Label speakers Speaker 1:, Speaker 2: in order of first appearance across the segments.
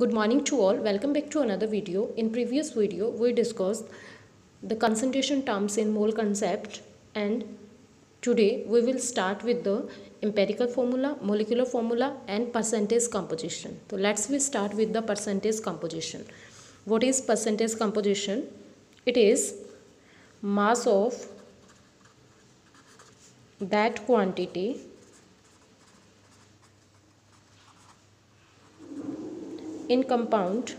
Speaker 1: Good morning to all. Welcome back to another video. In previous video, we discussed the concentration terms in mole concept, and today we will start with the empirical formula, molecular formula and percentage composition. So let's we start with the percentage composition. What is percentage composition? It is mass of that quantity in compound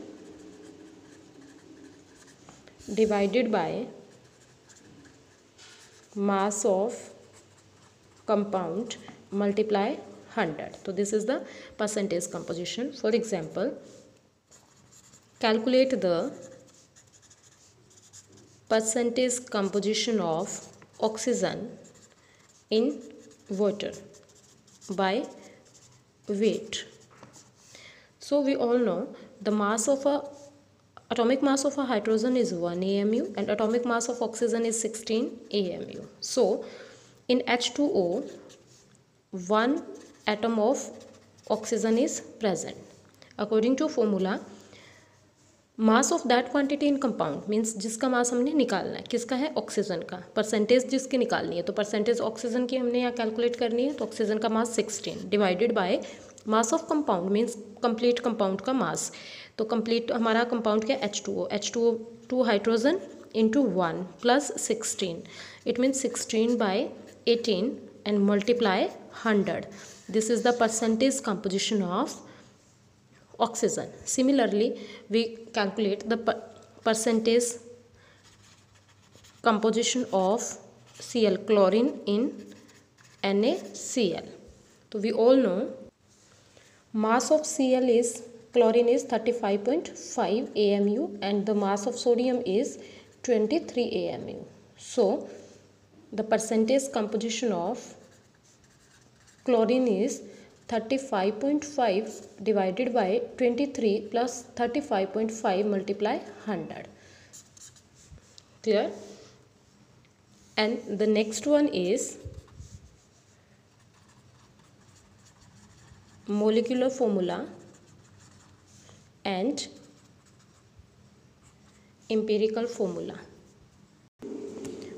Speaker 1: divided by mass of compound multiply 100. So this is the percentage composition. For example, calculate the percentage composition of oxygen in water by weight. So we all know the mass of atomic mass of a hydrogen is 1 AMU and atomic mass of oxygen is 16 AMU. So in H2O, 1 atom of oxygen is present. According to formula, mass of that quantity in compound means जिसका मास हमने निकालना है, किसका है? Oxygen का. Percentage जिसकी निकालनी है, तो परसेंटेज ऑक्सीजन की हमने यहाँ कैलकुलेट करनी है. तो ऑक्सीजन का मास 16 divided by mass of compound means complete compound का मास. तो कंप्लीट हमारा कंपाउंड क्या? H2O 2 hydrogen into 1 plus 16. It means 16/18 and multiply 100. This is the percentage composition of oxygen. Similarly, we calculate the percentage composition of Cl, chlorine in NaCl. So we all know mass of Cl is chlorine is 35.5 AMU and the mass of sodium is 23 AMU. So the percentage composition of chlorine is 35.5 divided by 23 plus 35.5 multiply 100. Clear? And the next one is molecular formula and empirical formula.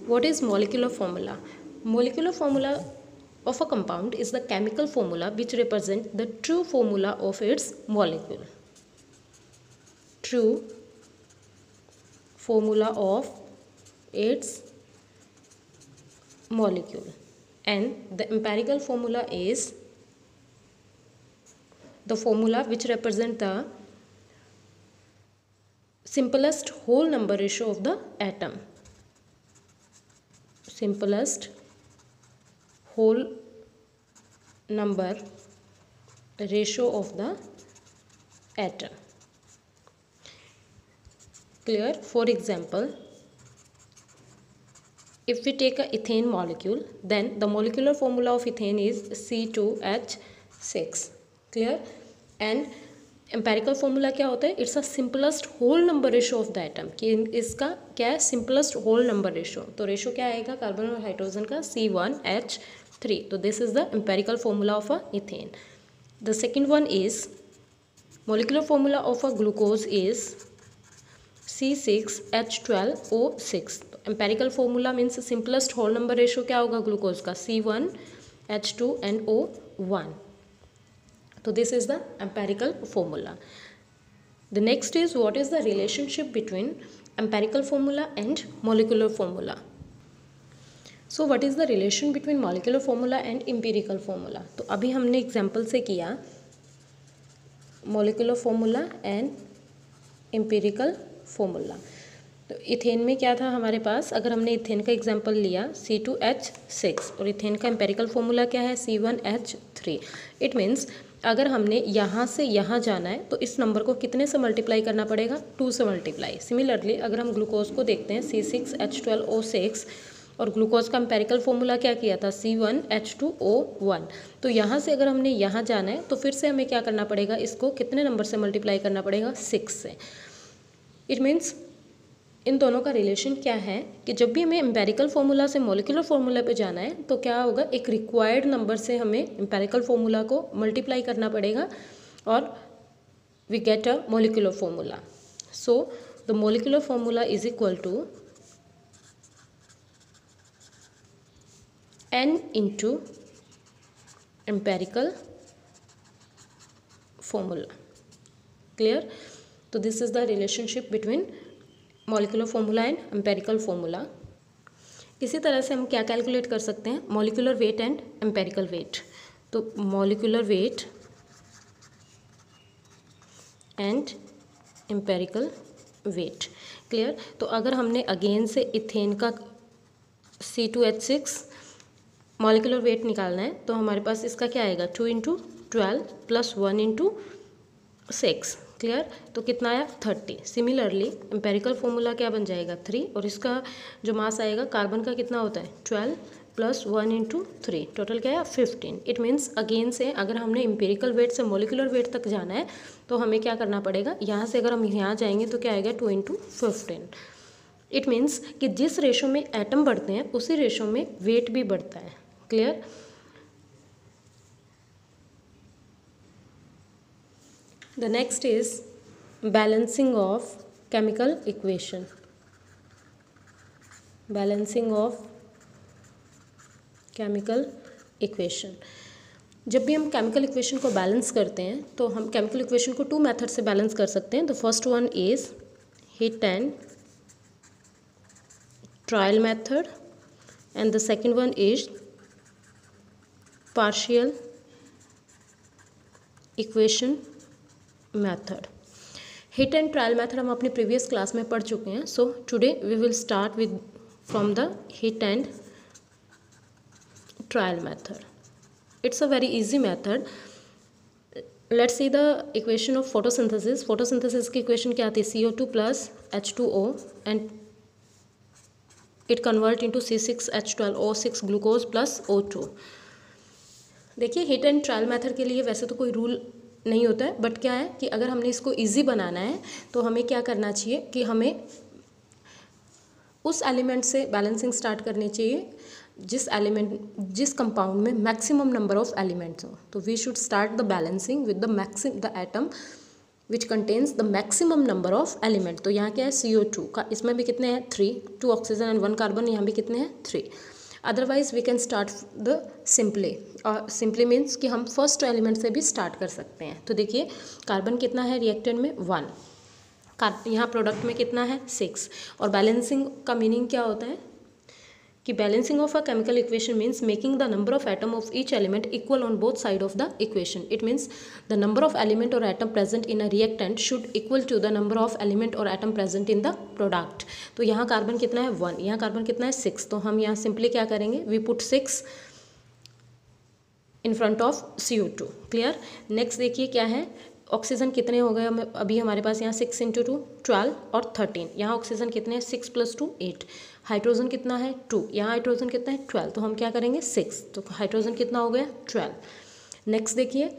Speaker 1: What is molecular formula? Molecular formula of a compound is the chemical formula which represents the true formula of its molecule. True formula of its molecule. And the empirical formula is the formula which represents the simplest whole number ratio of the atom. Simplest whole number ratio of the atom. Clear? For example, if we take a ethane molecule, then the molecular formula of ethane is C2H6. Clear? And empirical formula क्या होता है? It's a simplest whole number ratio of the atom. कि इसका क्या है? Simplest whole number ratio. तो ratio क्या आएगा कार्बन और हाइड्रोजन का? C1H3. तो this is the empirical formula of a ethane. The second one is molecular formula of a glucose is C6H12O6. empirical formula means simplest whole number ratio क्या होगा glucose का? C1H2NO1. So this is the empirical formula. The next is what is the relationship between empirical formula and molecular formula. So what is the relation between molecular formula and empirical formula? तो अभी हमने example से किया molecular formula and empirical formula. तो ethane में क्या था हमारे पास? अगर हमने इथेन का एग्जाम्पल लिया C2H6 और इथेन का एम्पेरिकल फॉर्मूला क्या है? C1H3. इट मीन्स अगर हमने यहाँ से यहाँ जाना है तो इस नंबर को कितने से मल्टीप्लाई करना पड़ेगा? 2 से मल्टीप्लाई. सिमिलरली अगर हम ग्लूकोज को देखते हैं C6H12O6 और ग्लूकोज का एम्पेरिकल फॉर्मूला क्या किया था? C1H2O1. तो यहाँ से अगर हमने यहाँ जाना है तो फिर से हमें क्या करना पड़ेगा? इसको कितने नंबर से मल्टीप्लाई करना पड़ेगा? 6 से. इट मीन्स इन दोनों का रिलेशन क्या है कि जब भी हमें एम्पेरिकल फॉर्मूला से मॉलिक्यूलर फॉर्मूला पे जाना है तो क्या होगा, एक रिक्वायर्ड नंबर से हमें एम्पेरिकल फॉर्मूला को मल्टीप्लाई करना पड़ेगा और we get a molecular formula. So the molecular formula is equal to N into empirical formula. Clear? So this is the relationship between molecular formula and empirical formula. इसी तरह से हम क्या calculate कर सकते हैं, molecular weight and empirical weight. तो molecular weight and empirical weight. Clear? तो अगर हमने अगेन से इथेन का C2H6 मॉलिक्यूलर वेट निकालना है तो हमारे पास इसका क्या आएगा, 2 × 12 + 1 × 6. क्लियर? तो कितना आया, 30. सिमिलरली एम्पेरिकल फॉर्मूला क्या बन जाएगा, 3. और इसका जो मास आएगा कार्बन का कितना होता है, 12 + 1 × 3. टोटल क्या है, 15. इट मीन्स अगेन से अगर हमने एम्पेरिकल वेट से मॉलिक्यूलर वेट तक जाना है तो हमें क्या करना पड़ेगा, यहाँ से अगर हम यहाँ जाएंगे तो क्या आएगा, 2 × 15. इट मीन्स कि जिस रेशो में एटम बढ़ते हैं उसी रेशो में वेट भी बढ़ता है. Clear? The next is balancing of chemical equation. Balancing of chemical equation. जब भी हम केमिकल इक्वेशन को बैलेंस करते हैं तो हम केमिकल इक्वेशन को 2 मेथड से बैलेंस कर सकते हैं. The first one is hit and trial method and the second one is partial equation method. Hit and trial method हम अपनी प्रीवियस क्लास में पढ़ चुके हैं. So today we will start with from the hit and trial method. It's a very easy method. Let's see the equation of photosynthesis. Photosynthesis की equation क्या आती है, CO2 + H2O and it convert into C6H12O6 glucose + O2. देखिए hit and trial method के लिए वैसे तो कोई रूल नहीं होता है, बट क्या है कि अगर हमने इसको इजी बनाना है तो हमें क्या करना चाहिए कि हमें उस एलिमेंट से बैलेंसिंग स्टार्ट करनी चाहिए जिस कंपाउंड में मैक्सिमम नंबर ऑफ एलिमेंट्स हो. तो we should start the balancing with the atom which contains the maximum number of element. तो यहाँ क्या है, CO2 का इसमें भी कितने हैं, 3, 2 ऑक्सीजन एंड 1 कार्बन. यहाँ भी कितने हैं, 3. Otherwise we can start the simply. और सिंपली मीन्स कि हम फर्स्ट एलिमेंट से भी स्टार्ट कर सकते हैं. तो देखिए कार्बन कितना है रिएक्टेंट में, 1. यहाँ प्रोडक्ट में कितना है, 6. और बैलेंसिंग का मीनिंग क्या होता है कि balancing of a chemical equation means making the number of atom of each element equal on both side of the equation. It means the number of element और atom present in a reactant should equal to the number of element और atom present in the product. तो यहाँ carbon कितना है, 1. यहाँ carbon कितना है, 6. तो हम यहाँ सिंपली क्या करेंगे, we put 6 in front of CO2. Clear? Next देखिए क्या है, ऑक्सीजन कितने हो गए अभी हमारे पास यहाँ, 6 × 2 12 और 13. यहाँ ऑक्सीजन कितने हैं, 6 + 2 8. हाइड्रोजन कितना है, 2. यहाँ हाइड्रोजन कितना है, 12. तो हम क्या करेंगे, 6. तो हाइड्रोजन कितना हो गया, 12. नेक्स्ट देखिए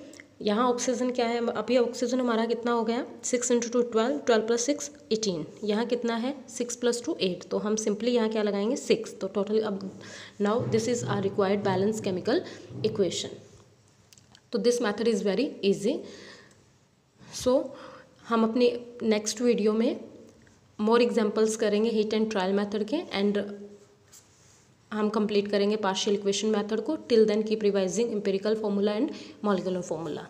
Speaker 1: यहाँ ऑक्सीजन क्या है, अभी ऑक्सीजन हमारा कितना हो गया, 6 × 2 12, 12 + 6 18. यहाँ कितना है, 6 + 2 8. तो हम सिंपली यहाँ क्या लगाएंगे, 6. तो टोटल अब now this is our required balance chemical equation. तो this method is very easy. So हम अपने नेक्स्ट वीडियो में मोर एग्जांपल्स करेंगे हिट एंड ट्रायल मेथड के, एंड हम कंप्लीट करेंगे पार्शियल इक्वेशन मेथड को. Till then keep revising empirical formula and molecular formula.